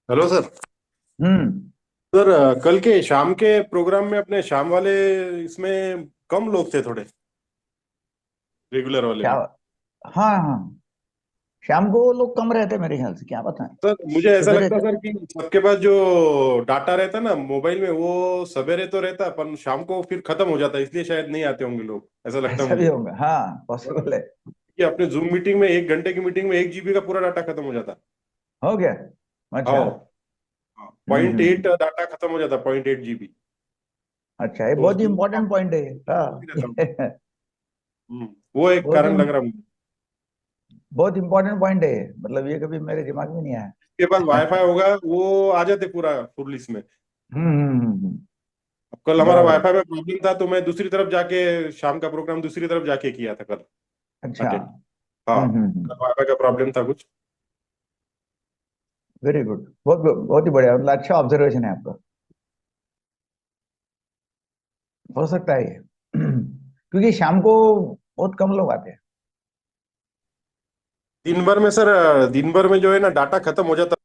Hello sir. हम्म। Sir कल के शाम के प्रोग्राम में अपने शाम वाले इसमें कम लोग थे थोड़े, रेगुलर वाले क्या? में। हाँ हाँ। शाम को लोग कम रहते मेरे ख्याल से, क्या बताएं। सर मुझे ऐसा सवेरे लगता सर कि सबके पास जो डाटा रहता ना मोबाइल में वो सवेरे तो रहता पर शाम को फिर खत्म हो जाता, इसलिए शायद नहीं आते होंगे लोग, ऐसा लगता है ऐसा भी मुझे। होगा, हाँ पॉसिबल है। कि अपने जूम मीटिंग में 1 घंटे की मीटिंग में 1 GB का पूरा डाटा खत्म हो जाता। हो गया। अच्छा। हाँ। 0.8 हम्म। डाटा खत्म हो जाता, 0.8 GB। अच्छा, ये तो बहुत ही उसमें इंपॉर्टेंट पॉइंट है ये। ही रहता हूँ। हाँ। वो एक बहुत ही कारण लग रहा मुझे। बहुत इंपॉर्टेंट पॉइंट है ये। मतलब ये कभी मेरे दिमाग में नहीं आया। के पास वाईफाई होगा वो आ जाते पूरा फुल लिस्ट में। हम्म। अब कल हमारा बराबर है। वाईफाई में प्रॉब्लम था तो मैं दूसरी तरफ जाके शाम का प्रोग्राम दूसरी तरफ जाके किया था कल, अच्छा। अटेंड। हाँ। कल वाईफाई का प्रॉब्लम था कुछ। वेरी गुड, बहुत बहुत ही बढ़िया। मतलब अच्छा ऑब्जर्वेशन है आपका। हो सकता है ये क्योंकि शाम को बहुत कम लोग आते हैं। दिन भर में सर, दिन भर में जो है ना डाटा खत्म हो जाता,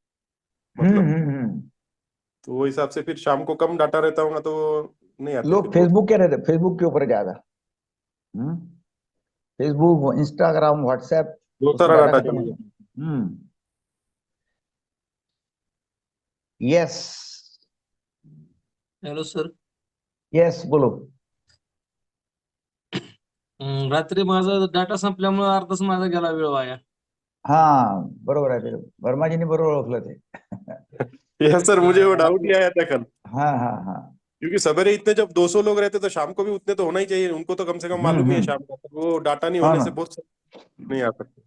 मतलब। हम्म। तो वो हिसाब से फिर शाम को कम डाटा रहता होगा तो नहीं आते फिर लोग लोग। फेसबुक के रहते, फेसबुक के ऊपर ज्यादा। हम्म। फेसबुक, इंस्टाग्राम, व्हाट्सएप, बहुत उसमें सारा डाटा डाटा खत्म चला हो जाता। जाता। यस। Hello sir. यस, बोलो। रात्री माझा डाटा संपल्यामुळे अर्धाच माझा गेला वेळ वाया. हाँ बरोबर आहे ते. वर्माजीने बरोबर ओळखलं ते. यस सर, मुझे वो डाउट ही रात्री। आया था कल। हाँ हाँ हाँ। क्योंकि सवेरे इतने जब 200 लोग रहते तो शाम को भी उतने तो होना ही चाहिए, उनको तो कम से कम मालूम ही है हम्म। शाम का, तो वो डाटा नहीं हाँ होने ना। से बहुत नहीं आ सकते।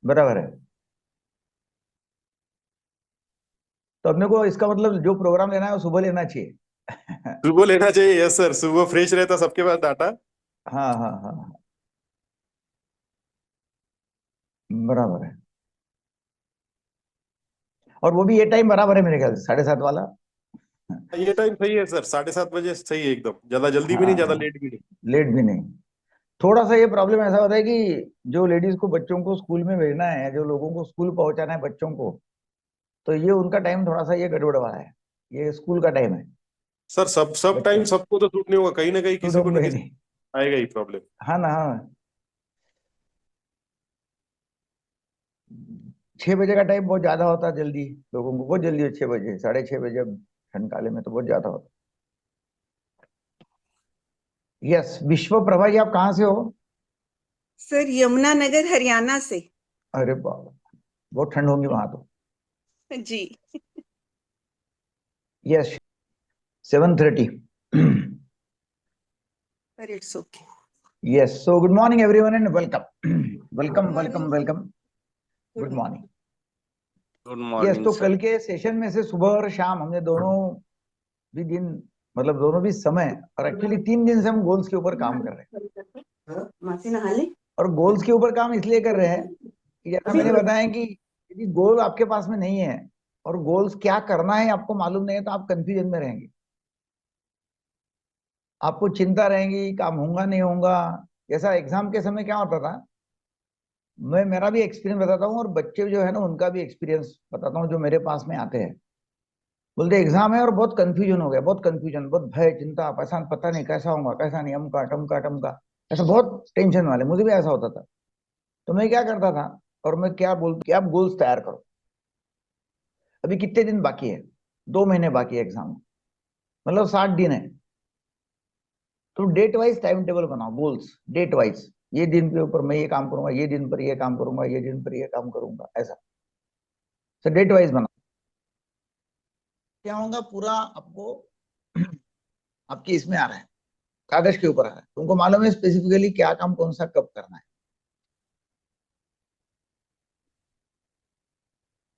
बराबर है। तो अपने को इसका मतलब जो प्रोग्राम लेना है वो सुबह लेना चाहिए। सुबह लेना चाहिए, यस सर, सुबह फ्रेश रहता सबके पास डाटा। हाँ हाँ हाँ हाँ, बराबर है। और वो भी ये टाइम बराबर है मेरे ख्याल से, 7:30 वाला। ये टाइम सही है सर, 7:30 बजे सही है एकदम, ज्यादा जल्दी भी हाँ नहीं ज्यादा हाँ। लेट भी नहीं। लेट भी नहीं। थोड़ा सा ये प्रॉब्लम ऐसा होता है कि जो लेडीज को बच्चों को स्कूल में भेजना है, जो लोगों को स्कूल पहुंचाना है बच्चों को, तो ये उनका टाइम थोड़ा सा ये गड़बड़ वाला है। ये स्कूल का टाइम है। सर सब टाइम बच्चों सबको तो सूट नहीं होगा, कहीं ना कहीं तो किसी को ना होंगे ही किसी नहीं। आएगा ही प्रॉब्लम। हाँ ना, हाँ। 6 बजे का टाइम बहुत ज्यादा होता है, जल्दी लोगों को बहुत जल्दी 6 बजे, 6:30 बजे, अब ठंड काले में तो बहुत ज्यादा होता है। यस, विश्व प्रभा जी, आप कहाँ से हो? सर यमुनानगर हरियाणा से। अरे बाबा, बहुत ठंड होगी वहां तो। जी। यस। 7:30। पर it's okay. Yes, so good morning everyone and welcome. Good welcome welcome morning. Welcome. Good good morning. Morning. Good yes, morning तो सर। कल के सेशन में से सुबह और शाम हमने दोनों भी दिन, मतलब दोनों भी समय, और एक्चुअली 3 दिन से हम गोल्स के ऊपर काम कर रहे हैं। मासी नहा ली। और गोल्स के ऊपर काम इसलिए कर रहे हैं कि जैसा मैंने बताया कि यदि गोल आपके पास में नहीं है और गोल्स क्या करना है आपको मालूम नहीं है, तो आप कंफ्यूजन में रहेंगे। आपको चिंता रहेगी, काम होगा नहीं होगा। जैसा एग्जाम के समय क्या होता था, मैं मेरा भी एक्सपीरियंस बताता हूँ और बच्चे जो है ना उनका भी एक्सपीरियंस बताता हूँ जो मेरे पास में आते हैं। बोलते एग्जाम है और बहुत कंफ्यूजन हो गया, बहुत कंफ्यूजन, बहुत भय, चिंता, परेशान, पता नहीं कैसा होगा कैसा नहीं, अमका टमका टमका, ऐसा बहुत टेंशन वाले। मुझे भी ऐसा होता था। तो मैं क्या करता था, और मैं क्या बोलता कि आप गोल्स तैयार करो। अभी कितने दिन बाकी है? 2 महीने बाकी है एग्जाम, मतलब 60 दिन है। तो डेट वाइज टाइम टेबल बनाओ, गोल्स डेट वाइज। ये दिन के ऊपर मैं ये काम करूंगा, ये दिन पर ये काम करूंगा, ये दिन पर ये काम करूंगा, ऐसा। तो डेट वाइज बनाओ। क्या होगा, पूरा आपको आपकी इसमें आ रहा है, कागज के ऊपर आ रहा है, तुमको मालूम है स्पेसिफिकली क्या काम कौन सा कब करना है।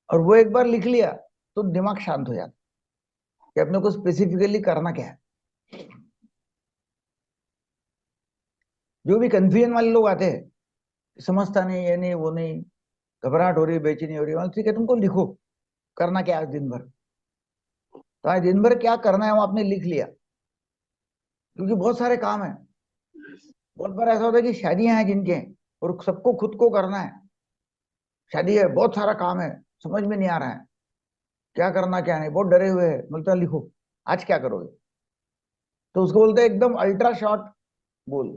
और वो एक बार लिख लिया तो दिमाग शांत हो जाता है कि अपने को स्पेसिफिकली करना क्या है। जो भी कंफ्यूजन वाले लोग आते हैं, समझता नहीं, ये नहीं वो नहीं, घबराहट हो रही, बेचैनी हो रही है, ठीक है तुमको लिखो करना क्या है आज दिन भर। तो आज दिन भर क्या करना है वो आपने लिख लिया, क्योंकि बहुत सारे काम है। बहुत बार ऐसा होता है कि शादियां हैं जिनके, और सबको खुद को करना है। शादी है, बहुत सारा काम है, समझ में नहीं आ रहा है। क्या करना क्या नहीं, बहुत डरे हुए हैं। बोलता लिखो आज क्या करोगे। तो उसको बोलते हैं एकदम अल्ट्रा शॉर्ट गोल।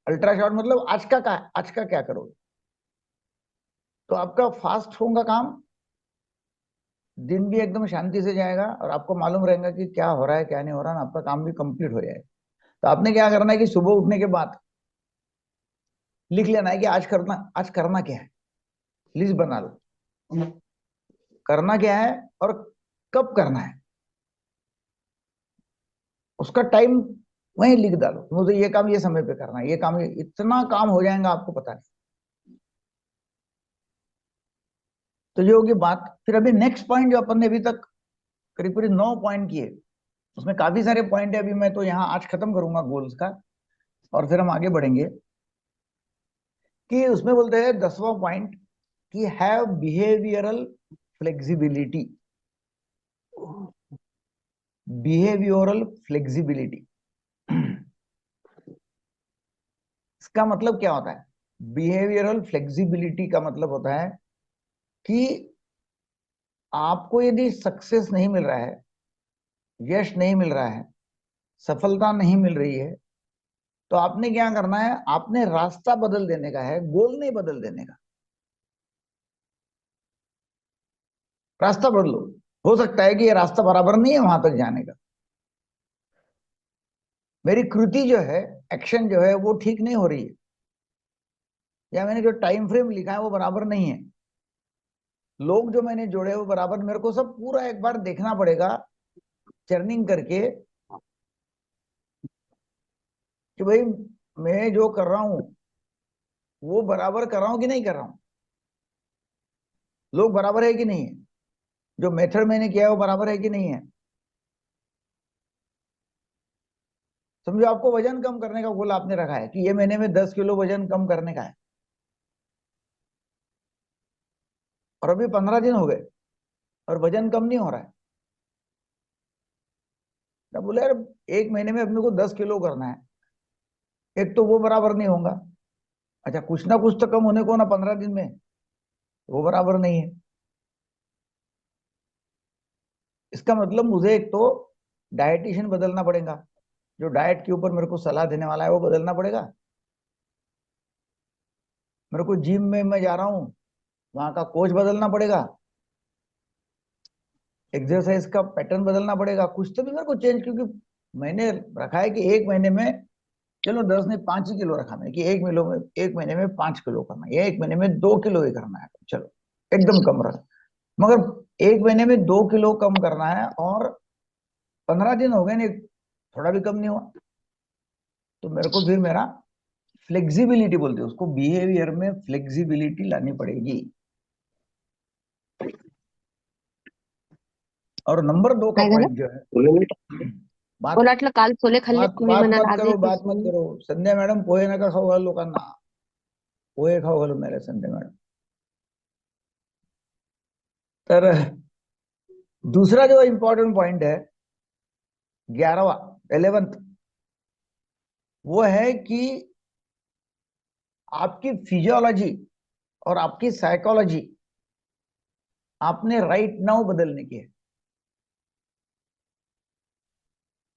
अल्ट्रा शॉर्ट मतलब आज का क्या करोगे। तो आपका फास्ट होगा काम, दिन भी एकदम शांति से जाएगा और आपको मालूम रहेगा कि क्या हो रहा है क्या नहीं हो रहा है, आपका काम भी कंप्लीट हो जाएगा। तो आपने क्या करना है कि सुबह उठने के बाद लिख लेना है कि आज करना क्या है। लिस्ट बना लो, करना क्या है और कब करना है, उसका टाइम वहीं लिख डालो। मुझे ये काम ये समय पे करना है, ये काम इतना काम हो जाएगा आपको पता नहीं। तो ये होगी बात। फिर अभी नेक्स्ट पॉइंट जो अपन ने अभी तक करीब करीब 9 पॉइंट किए, उसमें काफी सारे पॉइंट है। अभी मैं तो यहाँ आज खत्म करूंगा गोल्स का और फिर हम आगे बढ़ेंगे। कि उसमें बोलते हैं 10वां पॉइंट कि have behavioural flexibility. Behavioural flexibility इसका मतलब क्या होता है। बिहेवियरल फ्लेक्सिबिलिटी का मतलब होता है कि आपको यदि सक्सेस नहीं मिल रहा है, यश नहीं मिल रहा है, सफलता नहीं मिल रही है, तो आपने क्या करना है, आपने रास्ता बदल देने का है, गोल नहीं बदल देने का। रास्ता बदलो। हो सकता है कि ये रास्ता बराबर नहीं है वहां तक जाने का, मेरी कृति जो है, एक्शन जो है वो ठीक नहीं हो रही है, या मैंने जो टाइम फ्रेम लिखा है वो बराबर नहीं है, लोग जो मैंने जोड़े वो बराबर, मेरे को सब पूरा एक बार देखना पड़ेगा चर्निंग करके कि भाई मैं जो कर रहा हूं वो बराबर कर रहा हूं कि नहीं कर रहा हूं, लोग बराबर है कि नहीं है, जो मेथड मैंने किया है वो बराबर है कि नहीं है। समझो आपको वजन कम करने का गोल आपने रखा है कि ये महीने में 10 किलो वजन कम करने का है, और अभी 15 दिन हो गए और वजन कम नहीं हो रहा है। तो बोले यार एक महीने में अपने को 10 किलो करना है, एक तो वो बराबर नहीं होगा, अच्छा कुछ ना कुछ तो कम होने को ना 15 दिन में, वो बराबर नहीं है। इसका मतलब मुझे एक तो डाइटिशियन बदलना पड़ेगा, जो डाइट के ऊपर मेरे को सलाह देने वाला है वो बदलना पड़ेगा। मेरे को जिम में मैं जा रहा हूँ, वहां का कोच बदलना पड़ेगा, एक्सरसाइज का पैटर्न बदलना पड़ेगा, कुछ तो भी मेरे को चेंज। क्योंकि मैंने रखा है कि एक महीने में, चलो 10 ने 5 ही किलो रखा मैंने कि एक महीने में 5 किलो करना है, या एक महीने में 2 किलो ही करना है, चलो एकदम कम रख। मगर एक महीने में 2 किलो कम करना है और 15 दिन हो गए नहीं, थोड़ा भी कम नहीं हुआ, तो मेरे को फिर मेरा फ्लेक्सिबिलिटी बोलते हैं उसको, बिहेवियर में फ्लेक्सिबिलिटी लानी पड़ेगी। और नंबर 2 का काय झालं पॉइंट जो है, बात मला वाटलं काल छोले खाल्ले बात तुम्ही बात म्हणाल मत आज करो, येतेस बात मत म्हणून. करो संध्या मॅडम, पोहे नका खाऊ घालू लोकांना, पोहे खाऊ घालू मेरे संध्या मॅडम। तर दूसरा जो इंपॉर्टेंट पॉइंट है 11वां 11th, वो है कि आपकी फिजियोलॉजी और आपकी साइकोलॉजी आपने राइट नाउ बदलने की है।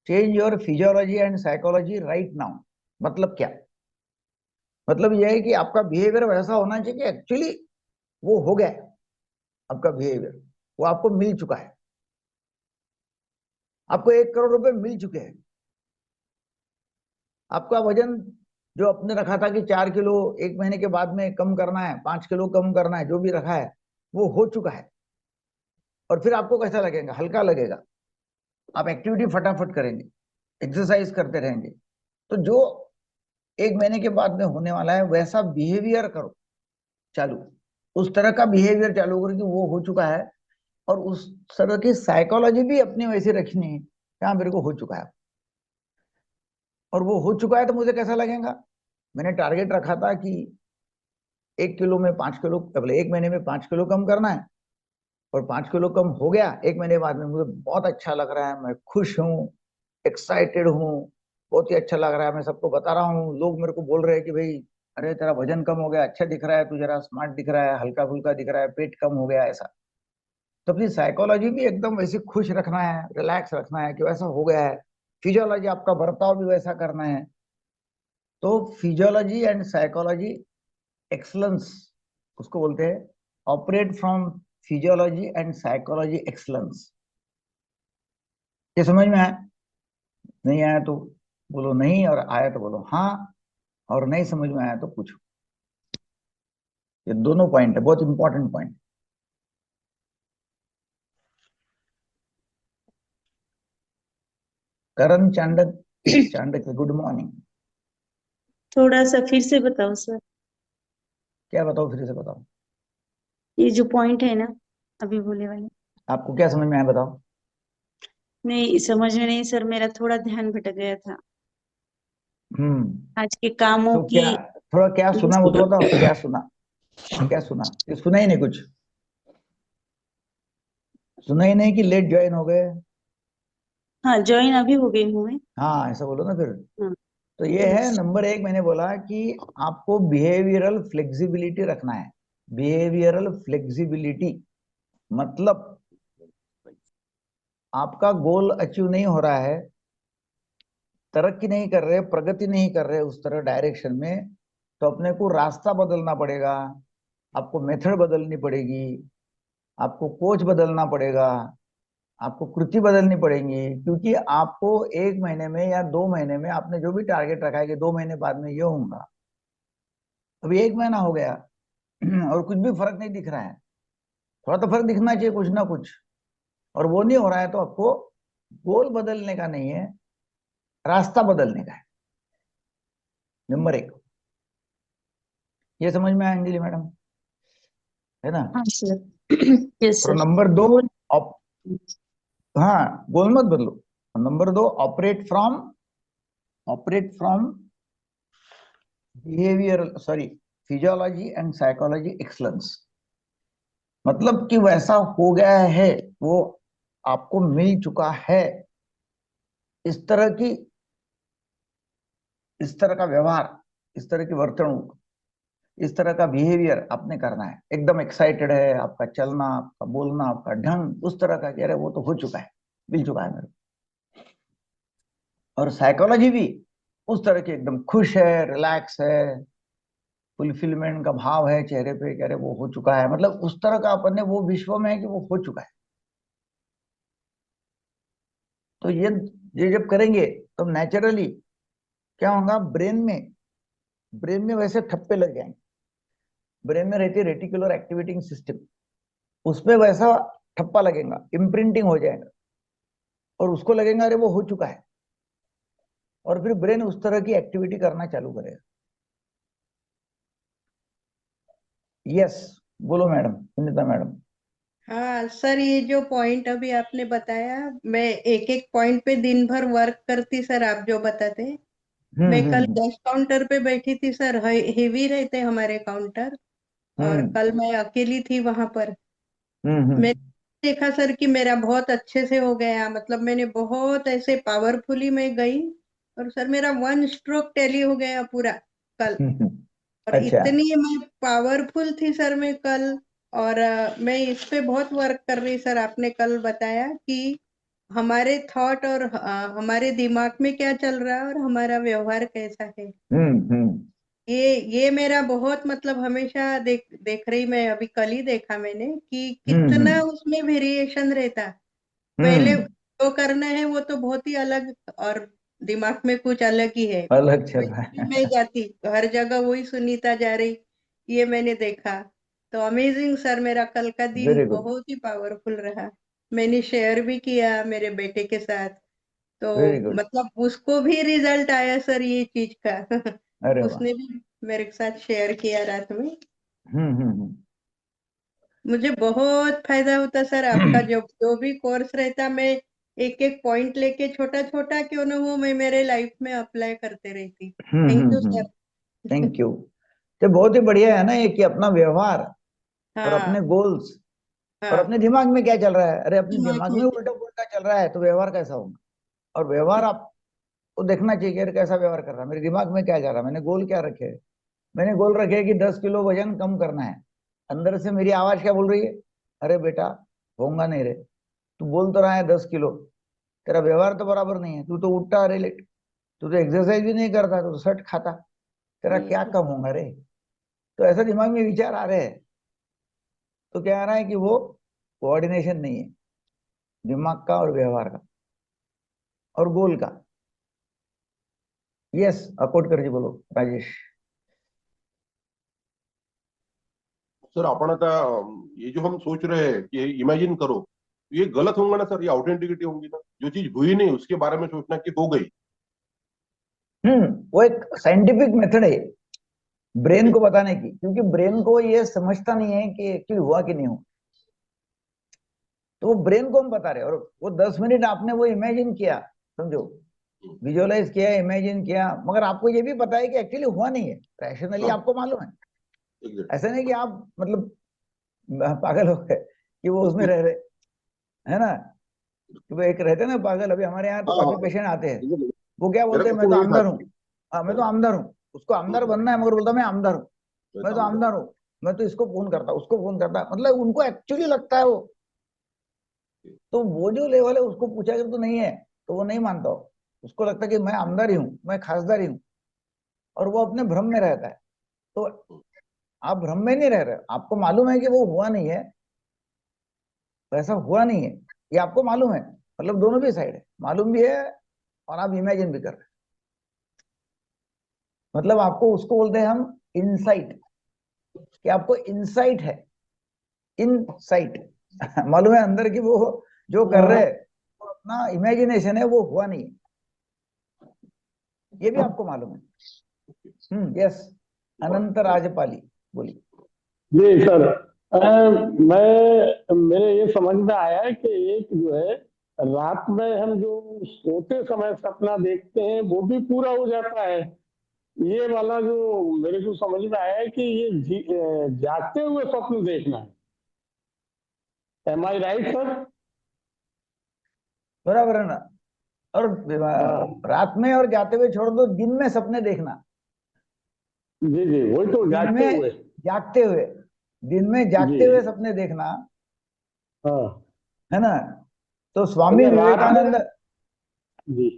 Change your physiology and psychology right now. मतलब क्या, मतलब यह है कि आपका बिहेवियर वैसा होना चाहिए कि एक्चुअली वो हो गया है, आपका बिहेवियर वो आपको मिल चुका है, आपको 1 करोड़ रुपए मिल चुके हैं, आपका वजन जो आपने रखा था कि 4 किलो एक महीने के बाद में कम करना है, 5 किलो कम करना है, जो भी रखा है वो हो चुका है। और फिर आपको कैसा लगेगा, हल्का लगेगा, आप एक्टिविटी फटाफट करेंगे, एक्सरसाइज करते रहेंगे। तो जो एक महीने के बाद में होने वाला है वैसा बिहेवियर करो चालू, उस तरह का बिहेवियर चालू करो कि वो हो चुका है, और उस तरह की साइकोलॉजी भी अपनी वैसी रखनी है, हाँ मेरे को हो चुका है, और वो हो चुका है तो मुझे कैसा लगेगा। मैंने टारगेट रखा था कि 1 किलो में 5 किलो, पहले एक महीने में 5 किलो कम करना है, और 5 किलो कम हो गया एक महीने बाद में, मुझे बहुत अच्छा लग रहा है, मैं खुश हूँ, एक्साइटेड हूँ, बहुत ही अच्छा लग रहा है, मैं सबको बता रहा हूँ, लोग मेरे को बोल रहे हैं कि भाई अरे तेरा वजन कम हो गया, अच्छा दिख रहा है, तू जरा स्मार्ट दिख रहा है, हल्का फुल्का दिख रहा है, पेट कम हो गया, ऐसा। तो अपनी साइकोलॉजी भी एकदम वैसे खुश रखना है, रिलैक्स रखना है कि वैसा हो गया है। फिजियोलॉजी, आपका बर्ताव भी वैसा करना है। तो फिजियोलॉजी एंड साइकोलॉजी एक्सलेंस उसको बोलते हैं, operate from physiology and psychology excellence. ये समझ में आया? नहीं आया तो बोलो नहीं, और आया तो बोलो हाँ, और नहीं समझ में आया तो पूछो। ये दोनों पॉइंट है, बहुत इंपॉर्टेंट पॉइंट। करण चांडक, गुड मॉर्निंग। थोड़ा सा फिर से बताओ सर। क्या बताओ, फिर से बताओ। ये जो पॉइंट है ना अभी बोले वाले, आपको क्या समझ में आया बताओ। नहीं समझ में नहीं सर, मेरा थोड़ा ध्यान भटक गया था हम्म। आज के कामों तो की। क्या, थोड़ा क्या सुना वो तो बताओ, क्या सुना? क्या सुना? ये सुना ही नहीं कुछ? सुना ही नहीं कि लेट ज्वाइन हो गए? हाँ ज्वाइन अभी हो गई हूँ मैं। हाँ, ऐसा बोलो ना फिर। हाँ तो ये है यस। नंबर एक, मैंने बोला कि आपको बिहेवियरल फ्लेक्सिबिलिटी रखना है। बिहेवियरल फ्लेक्सिबिलिटी मतलब आपका गोल अचीव नहीं हो रहा है, तरक्की नहीं कर रहे, प्रगति नहीं कर रहे उस तरह डायरेक्शन में, तो अपने को रास्ता बदलना पड़ेगा, आपको मेथड बदलनी पड़ेगी, आपको कोच बदलना पड़ेगा, आपको कृति बदलनी पड़ेगी। क्योंकि आपको 1 महीने में या 2 महीने में आपने जो भी टारगेट रखा है कि 2 महीने बाद में ये होऊंगा, अभी 1 महीना हो गया और कुछ भी फर्क नहीं दिख रहा है। थोड़ा तो फर्क दिखना चाहिए, कुछ ना कुछ, और वो नहीं हो रहा है। तो आपको गोल बदलने का नहीं है, रास्ता बदलने का है, नंबर एक। ये समझ में आया अंजलि मैडम? है ना? हाँ सर यस और सर। नंबर दो, गोल। हाँ गोल मत बदलो। नंबर दो, operate from behaviour, sorry, physiology and psychology excellence. मतलब कि वैसा हो गया है, वो आपको मिल चुका है, इस तरह की, इस तरह का व्यवहार, इस तरह की वर्तणूक, इस तरह का बिहेवियर आपने करना है। एकदम एक्साइटेड है, आपका चलना, आपका बोलना, आपका ढंग उस तरह का, कह रहे वो तो हो चुका है, मिल चुका है मेरे को। और साइकोलॉजी भी उस तरह की, एकदम खुश है, रिलैक्स है, फुलफिलमेंट का भाव है चेहरे पे, कह रहे वो हो चुका है। मतलब उस तरह का अपन ने वो विश्व में है कि वो हो चुका है। तो ये जब करेंगे तो नेचुरली क्या होगा, ब्रेन में वैसे ठप्पे लग जाएंगे। ब्रेन में रहती है रेटिकुलर एक्टिवेटिंग सिस्टम, उसमें वैसा ठप्पा लगेगा, इम्प्रिंटिंग हो जाएगा, और उसको लगेगा अरे वो हो चुका है, और फिर ब्रेन उस तरह की एक्टिविटी करना चालू करेगा। यस, बोलो मैडम, सुनीता मैडम। हाँ सर, ये जो पॉइंट अभी आपने बताया, मैं एक एक पॉइंट पे दिन भर वर्क करती सर, आप जो बताते हैं। मैं कल हम्म 10 काउंटर पे बैठी थी सर, हेवी रहते हमारे काउंटर, और हम्म कल मैं अकेली थी वहां पर। हम्म। मैंने देखा सर कि मेरा बहुत अच्छे से हो गया, मतलब मैंने बहुत ऐसे पावरफुली मैं गई, और सर मेरा 1 स्ट्रोक टैली हो गया पूरा कल। और अच्छा। इतनी मैं पावरफुल थी सर मैं कल। और मैं इस पे बहुत वर्क कर रही सर। आपने कल बताया कि हमारे थॉट और हमारे दिमाग में क्या चल रहा है और हमारा व्यवहार कैसा है। हम्म। ये मेरा बहुत, मतलब हमेशा देख देख रही, मैं अभी कल ही देखा मैंने कि कितना हम्म उसमें वेरिएशन रहता। पहले हम्म। जो करना है वो तो बहुत ही अलग, और दिमाग में कुछ अलग ही है। अलग चल वही रहा भी है। मैं जाती हर जगह वही सुनीता जा रही, ये मैंने देखा। तो अमेजिंग सर, मेरा कल का दिन वेरी गुड, बहुत ही पावरफुल रहा। मैंने शेयर भी किया मेरे बेटे के साथ, तो वेरी गुड। मतलब उसको भी रिजल्ट आया सर ये चीज का। अरे वाह। उसने भी मेरे साथ शेयर किया रात में। हम्म। मुझे बहुत फायदा होता सर आपका, जो जो भी कोर्स रहता, मैं एक एक पॉइंट लेके, छोटा छोटा क्यों ना हो, मैं मेरे लाइफ में अप्लाई करते रहती। Thank you sir. Thank you. तो बहुत ही बढ़िया है ना ये, कि अपना व्यवहार और अपने हाँ गोल्स और हाँ, अपने दिमाग में क्या चल रहा है, अरे अपने दिमाग दिमाग में में उल्टा पुल्टा चल रहा है तो व्यवहार कैसा होगा? और व्यवहार आपको देखना चाहिए कि अरे कैसा व्यवहार कर रहा है, मेरे दिमाग में क्या जा रहा है, मैंने गोल क्या रखे है। मैंने गोल रखे है कि 10 किलो वजन कम करना है। अंदर से मेरी आवाज क्या बोल रही है, अरे बेटा होगा नहीं रे, तू बोल तो रहा है 10 किलो, तेरा व्यवहार तो बराबर नहीं है, तू तो उठता अरे लेट, तू तो एक्सरसाइज भी नहीं करता, तू तो सट खाता, तेरा क्या कम होगा रे। तो ऐसा दिमाग में विचार आ रहे हैं। तो क्या आ रहा है कि वो कोऑर्डिनेशन नहीं है दिमाग का और व्यवहार का और गोल का। यस, अकोट कर जी बोलो राजेश। सर आपण आता ये जो हम सोच रहे हैं कि इमेजिन करो, ये गलत होगा ना सर, ये आउथेंटिसिटी होगी ना, जो चीज हुई नहीं उसके बारे में सोचना कि हो गई। वो एक साइंटिफिक मेथड है ब्रेन को बताने की, क्योंकि ब्रेन को ये समझता नहीं है कि एक्चुअली हुआ कि नहीं हुआ। तो वो ब्रेन को हम बता रहे हैं, और वो 10 मिनट आपने वो इमेजिन किया, समझो, विजुअलाइज किया, इमेजिन किया, मगर आपको ये भी पता है कि एक्चुअली हुआ नहीं है, रैशनली आपको मालूम है। ऐसा नहीं कि आप मतलब पागल हो गए कि वो उसमें रह रहे, है ना। कि वो एक रहते हैं ना पागल, अभी हमारे यहाँ तो हाँ, काफी पेशेंट आते हैं, मेरे वो क्या बोलते हैं, को मैं तो तो वही था। आमदार हूँ। हाँ, मैं तो आमदार हूँ, उसको आमदार बनना है, मगर बोलता मैं आमदार हूँ, मैं तो आमदार हूँ, मैं तो इसको फोन करता, उसको फोन करता, मतलब उनको एक्चुअली लगता है वो। तो वो जो लेवल है उसको पूछा अगर तो नहीं है तो वो नहीं मानता हो, उसको लगता है कि मैं आमदार ही हूँ, मैं खासदार ही हूँ, और वो अपने भ्रम में रहता है। तो आप भ्रम में नहीं रह रहे, आपको मालूम है कि वो हुआ नहीं है, वैसा हुआ नहीं है, ये आपको मालूम है। मतलब दोनों भी साइड है, मालूम भी है और आप इमेजिन भी कर रहे हैं। मतलब आपको उसको बोलते हैं हम इनसाइट, कि आपको इनसाइट है, इनसाइट मालूम है अंदर की वो जो कर रहे हैं, वो अपना इमेजिनेशन है, वो हुआ नहीं है, ये भी आपको मालूम है। यस, अनंत राजपाली बोलिए। जी सर। मैं मेरे ये समझ में आया है कि एक जो है रात में हम जो सोते समय सपना देखते हैं वो भी पूरा हो जाता है। ये वाला जो मेरे को समझ में आया है कि ये जागते हुए स्वप्न देखना है। एम आई राइट सर? बराबर है ना। और हाँ रात में और जाते हुए छोड़ दो, दिन में सपने देखना, जी जी, वही तो, दिन जागते में हुए। जागते हुए, दिन में जी जागते हुए सपने देखना, हाँ। है ना। तो स्वामी अगर रात में, विवेकानंद, जी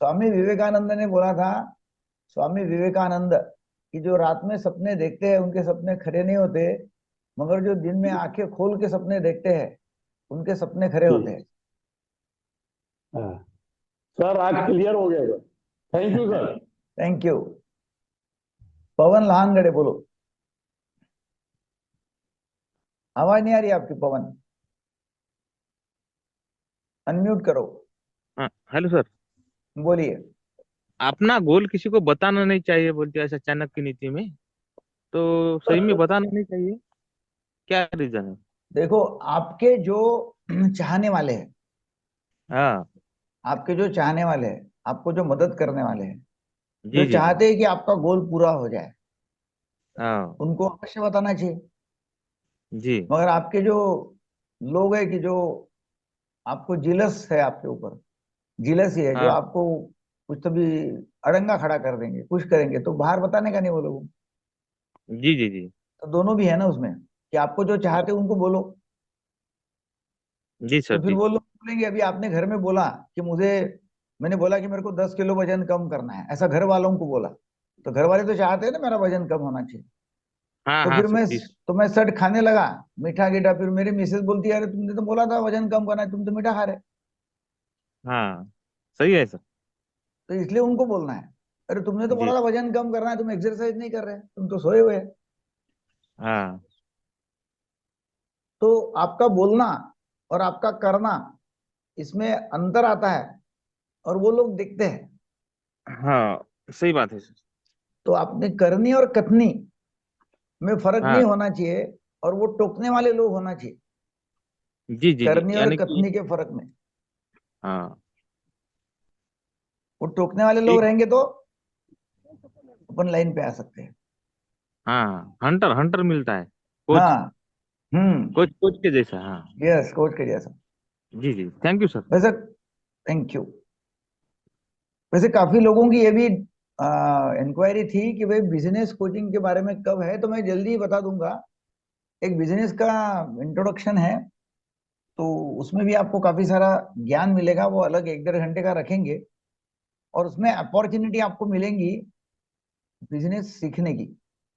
स्वामी विवेकानंद ने बोला था, स्वामी विवेकानंद, कि जो रात में सपने देखते हैं उनके सपने खरे नहीं होते, मगर जो दिन में आंखें खोल के सपने देखते हैं उनके सपने खरे जी होते हैं। हाँ सर, आज क्लियर हो गया sir. Thank you sir. Thank you. Pavan Lahangade बोलो, आवाज नहीं आ रही आपकी पवन, अनम्यूट करो, हाँ हेलो सर। बोलिए। अपना गोल किसी को बताना नहीं चाहिए बोलते हैं ऐसा चाणक्य की नीति में, तो सही में बताना नहीं चाहिए, क्या रीजन है? देखो, आपके जो चाहने वाले हैं, हाँ। आपके जो चाहने वाले हैं, आपको जो मदद करने वाले हैं, जो जी जी जी। चाहते हैं कि आपका गोल पूरा हो जाए, हाँ। उनको अवश्य बताना चाहिए। जी। मगर आपके जो लोग हैं कि जो आपको जिलस है, आपके ऊपर जिलस ही है, जो हाँ। आपको कुछ तो भी अड़ंगा खड़ा कर देंगे, कुछ करेंगे, तो बाहर बताने का नहीं वो लोगों को। जी जी जी। तो दोनों भी है ना उसमें, कि आपको जो चाहते हैं उनको बोलो। जी तो सर फिर जी। वो लोग बोलेंगे, अभी आपने घर में बोला कि मुझे, मैंने बोला कि मेरे को 10 किलो वजन कम करना है, ऐसा घर वालों को बोला, तो घर वाले तो चाहते हैं ना मेरा वजन कम होना चाहिए। हाँ तो हाँ फिर सर मैं जी। तो मैं सट खाने लगा, मीठा गिठा, फिर मेरी मिसेज बोलती है, अरे तुमने तो बोला था वजन कम करना है, तुम तो मीठा खा रहे। हाँ सही है सर। तो इसलिए उनको बोलना है, अरे तुमने तो बोला जी। था वजन कम करना है, तुम एक्सरसाइज नहीं कर रहे, तुम तो सोए हुए हैं। हाँ। तो आपका बोलना और आपका करना, इसमें अंतर आता है, और वो लोग देखते हैं। हाँ सही बात है सर। तो आपने करनी और कथनी में फर्क नहीं हाँ। होना चाहिए, और वो टोकने वाले लोग होना चाहिए, जी जी जी, करनी और यानी कि कथनी के फर्क में। हाँ। वो टोकने वाले लोग एक। रहेंगे तो अपन लाइन पे आ सकते हैं। हाँ, हंटर हंटर मिलता है, कोच, हाँ। हम्म। कोच कोच के जैसा। हाँ। यस, कोच के जैसा। जी जी, थैंक यू सर। वैसे, थैंक यू। वैसे काफी लोगों की ये भी इंक्वायरी थी कि भाई बिजनेस कोचिंग के बारे में कब है, तो मैं जल्दी ही बता दूंगा। एक बिजनेस का इंट्रोडक्शन है, तो उसमें भी आपको काफी सारा ज्ञान मिलेगा, वो अलग 1-1.5 घंटे का रखेंगे, और उसमें अपॉर्चुनिटी आपको मिलेंगी बिजनेस सीखने की,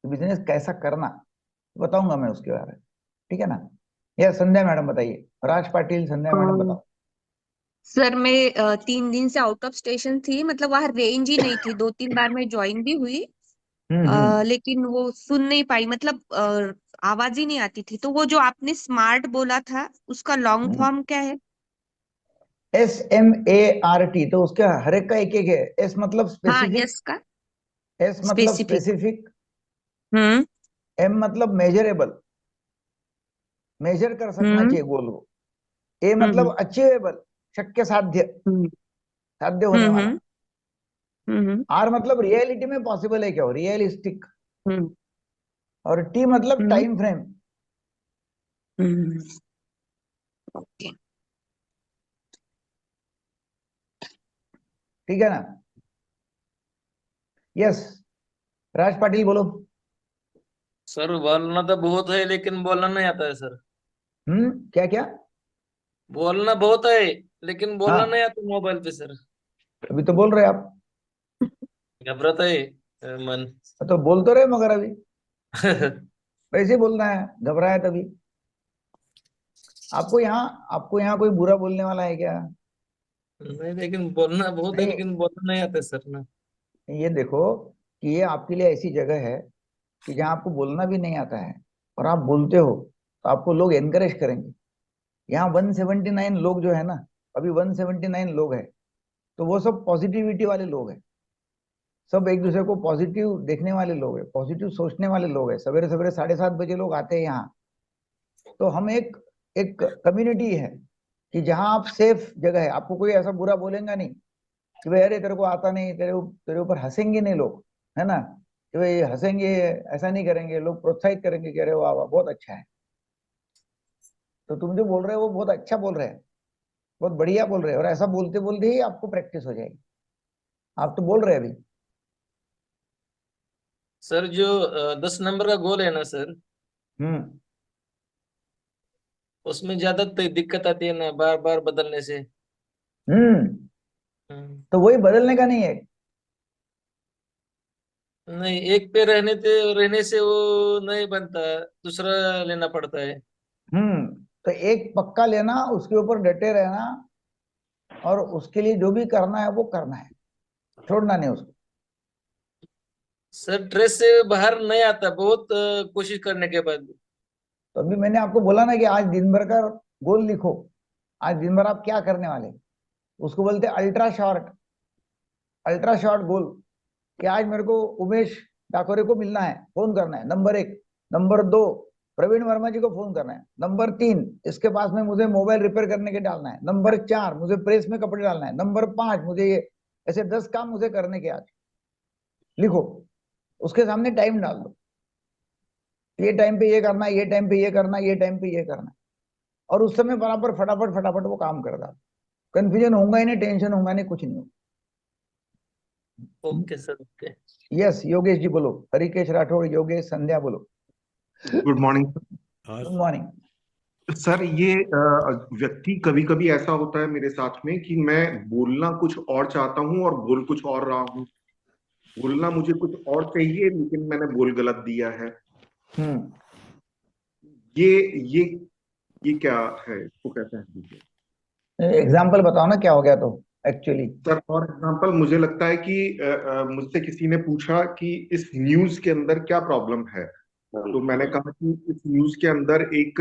बिजनेस कैसा करना बताऊंगा मैं उसके बारे में, ठीक है ना। या संध्या मैडम बताइए, राज पाटिल, संध्या मैडम अम, बताओ। सर मैं 3 दिन से आउट ऑफ स्टेशन थी, मतलब वहां रेंज ही नहीं थी। 2-3 बार मैं ज्वाइन भी हुई, हम्म। लेकिन वो सुन नहीं पाई, मतलब आवाज ही नहीं आती थी। तो वो जो आपने स्मार्ट बोला था, उसका लॉन्ग फॉर्म क्या है? SMART, तो उसका हर एक का एक एक है। एस मतलब हाँ, स्पेसिफिक, यस का एस मतलब स्पेसिफिक। स्पेसिफिक, हम्म। एम मतलब मेजरेबल, मेजर कर सकना हम्म। चाहिए गोल को। ए हम्म। मतलब अचीवेबल, शक्य साध्य, हम्म। साध्य होने हम्म। वाला। हम्म। आर मतलब रियलिटी में पॉसिबल है क्या हो, रियलिस्टिक। हम्म। और टी मतलब हम्म। Time frame. हम्म। ओके। ठीक है ना। यस, राज पाटिल बोलो। सर बोलना तो बहुत है लेकिन बोलना नहीं आता है सर। क्या क्या। बोलना बहुत है लेकिन बोलना नहीं हाँ, आता मोबाइल पे सर। अभी तो बोल रहे आप। घबराता है मन। तो बोल तो रहे मगर अभी वैसे ही बोलना है, घबराया तभी। आपको यहाँ कोई बुरा बोलने वाला है क्या? नहीं, लेकिन बोलना बहुत है नहीं, लेकिन बोलना नहीं आता सर ना। ये देखो कि ये आपके लिए ऐसी जगह है कि जहाँ आपको बोलना भी नहीं आता है और आप बोलते हो, तो आपको लोग एनकरेज करेंगे। यहाँ 179 लोग जो है ना, अभी 179 लोग हैं, तो वो सब पॉजिटिविटी वाले लोग हैं। सब एक दूसरे को पॉजिटिव देखने वाले लोग हैं, पॉजिटिव सोचने वाले लोग हैं। सवेरे सवेरे 7:30 बजे लोग आते हैं यहाँ। तो हम एक एक कम्युनिटी है कि जहाँ आप सेफ जगह है, आपको कोई ऐसा बुरा बोलेगा नहीं कि भाई अरे तेरे को आता नहीं, तेरे ऊपर हंसेंगे नहीं लोग, है ना, कि भाई हंसेंगे, ऐसा नहीं करेंगे लोग, प्रोत्साहित करेंगे कि अरे वाह वाह बहुत अच्छा है। तो तुम जो बोल रहे हो वो बहुत अच्छा बोल रहे हैं, बहुत बढ़िया बोल रहे हैं, और ऐसा बोलते बोलते ही आपको प्रैक्टिस हो जाएगी। आप तो बोल रहे हैं अभी। सर जो 10 नंबर का गोल है ना सर, हम्म। उसमें ज्यादा दिक्कत आती है ना बार बार बदलने से। हम्म। हम्म। तो वही बदलने का नहीं है। नहीं, एक पे रहने से वो नहीं बनता, दूसरा लेना पड़ता है। तो एक पक्का लेना, उसके ऊपर डटे रहना, और उसके लिए जो भी करना है वो करना है, छोड़ना नहीं उसको। सर ट्रेस से बाहर नहीं आता बहुत कोशिश करने के बाद भी। तो अभी मैंने आपको बोला ना कि आज दिन भर का गोल लिखो, आज दिन भर आप क्या करने वाले, उसको बोलते हैं अल्ट्रा शॉर्ट, अल्ट्रा शॉर्ट गोल। कि आज मेरे को उमेश डाकोरे को मिलना है, फोन करना है, नंबर 1। नंबर 2, प्रवीण वर्मा जी को फोन करना है। नंबर 3, इसके पास में मुझे मोबाइल रिपेयर करने के डालना है। नंबर 4, मुझे प्रेस में कपड़े डालना है। नंबर 5, मुझे ये, ऐसे 10 काम मुझे करने के आज लिखो, उसके सामने टाइम डाल दो, ये टाइम पे ये करना है, ये टाइम पे ये करना है, ये टाइम पे ये करना है, और उस समय बराबर फटाफट फटाफट वो काम कर डाल। कंफ्यूजन होगा ही नहीं, टेंशन होगा नहीं, कुछ नहीं होगा। Okay sir, okay. Yes, Yogesh ji बोलो, हरिकेश राठौड़, योगेश, संध्या बोलो। Good morning good morning. Sir. ये व्यक्ति कभी कभी ऐसा होता है मेरे साथ में कि मैं बोलना कुछ और चाहता हूँ और बोल कुछ और रहा हूँ। बोलना मुझे कुछ और चाहिए लेकिन मैंने बोल गलत दिया है। हम्म। ये ये ये क्या है, इसको कैसे हैंडल किया? एग्जाम्पल बताओ ना क्या हो गया तो, एक्चुअली। सर फॉर एग्जाम्पल मुझे लगता है कि मुझसे किसी ने पूछा कि इस न्यूज के अंदर क्या प्रॉब्लम है, तो मैंने कहा कि इस न्यूज के अंदर एक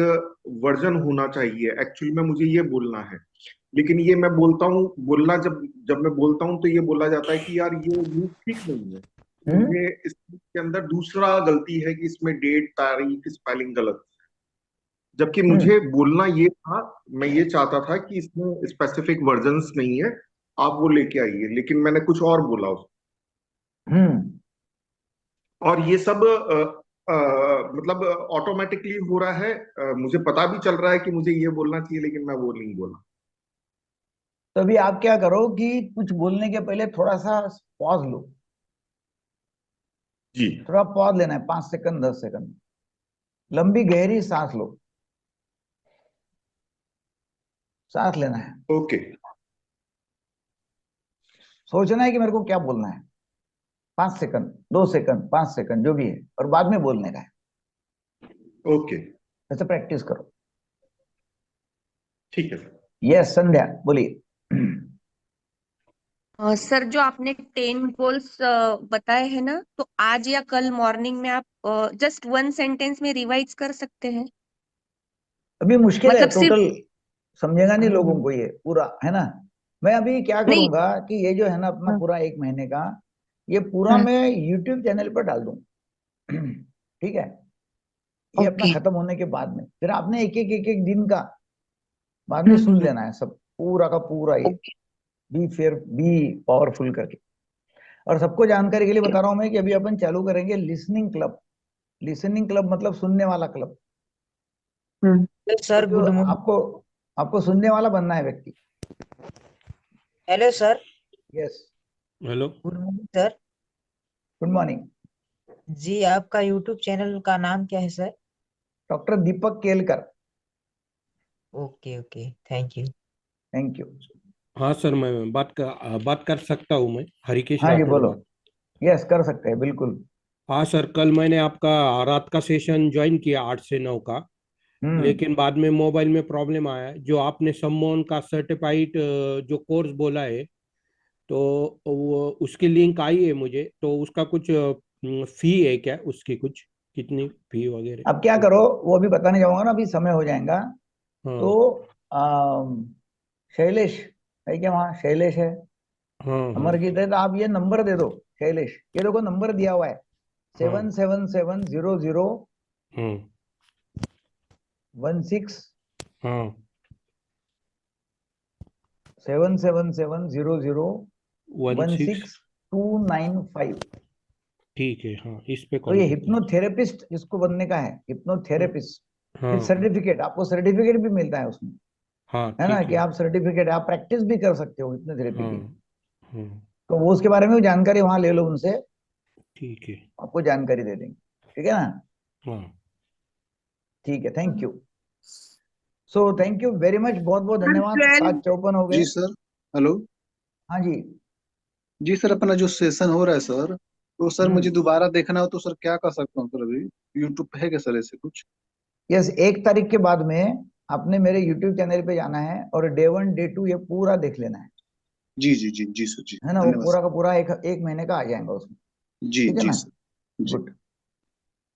वर्जन होना चाहिए। एक्चुअली में मुझे ये बोलना है, लेकिन ये मैं बोलता हूँ, बोलना जब जब मैं बोलता हूँ तो ये बोला जाता है कि यार ये न्यूज ठीक नहीं है। हम्म। मुझे इसके अंदर दूसरा गलती है कि इसमें डेट तारीख स्पेलिंग गलत, जबकि हम्म। मुझे बोलना ये था, मैं ये चाहता था कि इसमें स्पेसिफिक वर्जन्स नहीं है, आप वो लेके आइए, लेकिन मैंने कुछ और बोला उसको। हम्म। और ये सब मतलब ऑटोमेटिकली हो रहा है। मुझे पता भी चल रहा है कि मुझे ये बोलना चाहिए लेकिन मैं वो नहीं बोला। तो अभी आप क्या करो कि कुछ बोलने के पहले थोड़ा सा पॉज लो, जी। थोड़ा पॉज लेना है, 5 सेकंड 10 सेकंड, लंबी गहरी सांस लो, सांस लेना है, ओके, सोचना है कि मेरे को क्या बोलना है, 5 सेकंड, 2 सेकंड, 5 सेकंड जो भी है, और बाद में बोलने का है। ओके, ऐसे प्रैक्टिस करो। ठीक है सर। यस संध्या बोलिए। सर जो आपने 10 गोल्स बताए हैं ना, तो आज या कल मॉर्निंग में आप जस्ट 1 सेंटेंस में रिवाइज कर सकते हैं? अभी मुश्किल है, मतलब सिर्फ टोटल समझेगा नहीं लोगों हम्म, को ये पूरा, है ना। मैं अभी क्या नहीं। करूंगा कि ये जो है ना अपना पूरा 1 महीने का, ये पूरा हम्म, मैं यूट्यूब चैनल पर डाल दूं। ठीक है, ये अपना ओके। खत्म होने के बाद में फिर आपने एक एक दिन का बाद में हम्म, सुन लेना है सब, पूरा का पूरा ये, ओके। बी पावरफुल करके। और सबको जानकारी के लिए बता रहा हूं मैं कि अभी अपन चालू करेंगे लिसनिंग क्लब। लिसनिंग क्लब मतलब सुनने वाला क्लब। हम्म, तो सर जो गुड मॉर्निंग। आपको आपको सुनने वाला बनना है व्यक्ति। Hello sir. Yes, hello. Good morning sir. Good morning. जी आपका यूट्यूब चैनल का नाम क्या है sir? Doctor Deepak Kelkar. Okay okay, thank you. Thank you. हाँ सर, मैं बात कर सकता हूँ। मैं हरिकेश हाँ जी राठौड़ बोलो। बात। यस कर सकते हैं बिल्कुल। हाँ सर, कल मैंने आपका रात का सेशन ज्वाइन किया 8 से 9 का। हम्म। लेकिन बाद में मोबाइल में प्रॉब्लम आया। जो आपने सम्मोहन का सर्टिफाइड जो कोर्स बोला है, तो वो उसकी लिंक आई है मुझे। तो उसका कुछ फी है क्या? उसकी कुछ कितनी फी वगैरह? अब क्या करो, वो अभी बताने जाऊंगा ना, अभी समय हो जाएगा। हाँ तो शैलेश है क्या वहाँ? शैलेश है, हाँ हाँ अमरजीत है, तो आप ये नंबर दे दो। शैलेश, ये देखो नंबर दिया हुआ है, हाँ 7770016777 हाँ 16। 295। ठीक है, हाँ इस पे तो ये कांटेक्ट कर। हिप्नोथेरेपिस्ट जिसको बनने का है, हिप्नोथेरेपिस्ट, हाँ विद सर्टिफिकेट, आपको सर्टिफिकेट भी मिलता है उसमें, हाँ है ना, ठीक कि है। आप सर्टिफिकेट, आप प्रैक्टिस भी कर सकते हो हिप्नोथेरेपी हाँ की। हाँ तो वो उसके बारे में भी जानकारी वहां ले लो उनसे, ठीक है। आपको जानकारी दे देंगे। ठीक है ना? हाँ ठीक है, thank you. So thank you very much, बहुत बहुत धन्यवाद। 12 7:54 हो जी गए। सर। हेलो। हाँ जी। जी सर, अपना जो सेशन हो रहा है सर, तो सर मुझे हम्म। दोबारा देखना हो तो सर क्या कर सकता हूँ सर? अभी यूट्यूब पे है क्या सर ऐसे कुछ? यस, 1 तारीख के बाद में आपने मेरे यूट्यूब चैनल पे जाना है और डे 1 डे 2 ये पूरा देख लेना है। जी जी जी जी सर, जी है ना, वो धन्यवाद पूरा सर। का पूरा एक महीने का आ जाएगा उसमें। जी ठीक है जी ना? सर। जी गुड।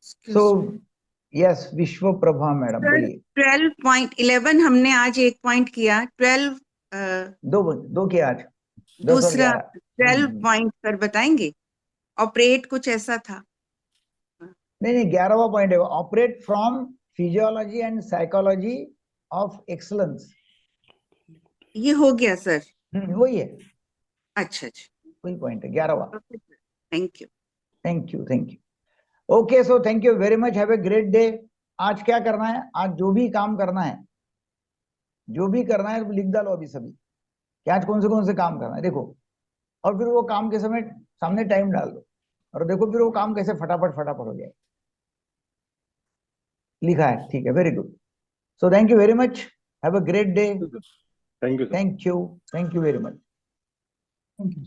सो यस, विश्व प्रभा मैडम सर बोलिए। 12.11 हमने आज एक पॉइंट किया। 12 दो दो के आज 10 और दूसरा 11। 12 पॉइंट सर बताएंगे? ऑपरेट कुछ ऐसा था। नहीं नहीं, 11वां पॉइंट है, operate from physiology and psychology of excellence. ये हो गया सर। वही है, अच्छा अच्छा, वही पॉइंट है 11वां। Thank you. Thank you, thank you. Okay, so thank you very much, have a great day. आज क्या करना है, आज जो भी काम करना है, जो भी करना है लिख डालो अभी सभी, कि आज कौन से काम करना है देखो। और फिर वो काम के समय सामने टाइम डाल दो, और देखो फिर वो काम कैसे फटाफट फटाफट हो जाए। लिखा है, ठीक है, very good. So thank you very much, have a great day. Thank you sir. Thank you, thank you very much. Thank you.